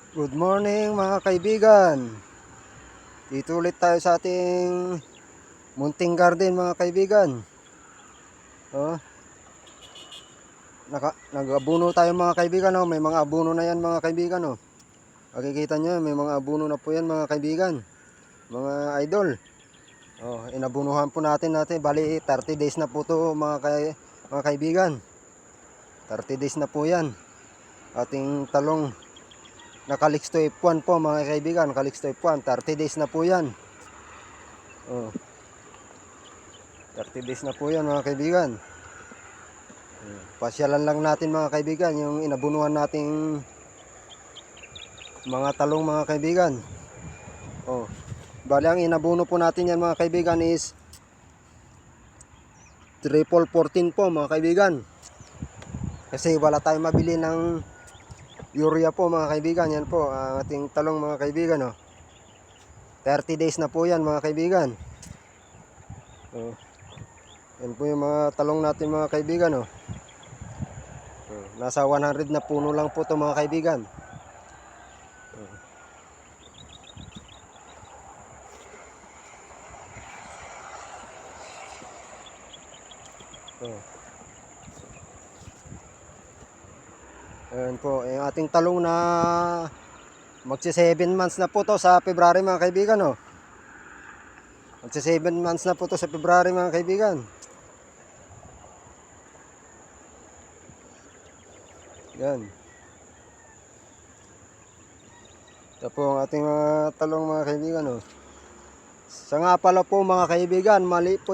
Good morning mga kaibigan. Dito ulit tayo sa ating munting garden mga kaibigan. Nag-abuno tayo mga kaibigan. May mga abuno na yan mga kaibigan. Makikita nyo may mga abuno na po yan mga kaibigan. Mga idol. Inabunuhan po natin. Bali 30 days na po to mga kaibigan. 30 days na po yan. Ating talong Nakalix to F1 po mga kaibigan. Nakalix to F1. 30 days na po yan. 30 days na po yan mga kaibigan. Pasyalan lang natin mga kaibigan yung inabunuhan nating mga talong mga kaibigan. Bali ang inabuno po natin yan mga kaibigan is triple 14 po mga kaibigan. Kasi wala tayong mabili ng urea po mga kaibigan. Yan po ang ating talong mga kaibigan. 30 days na po yan mga kaibigan. Yan po yung mga talong natin mga kaibigan. Nasa 100 na puno lang po ito mga kaibigan. Ayan po, yung ating talong na magsi 7 months na po to sa February mga kaibigan. Magsi 7 months na po to sa February mga kaibigan. Yan. Ito po ang ating talong mga kaibigan. Sa nga pala po mga kaibigan, mali po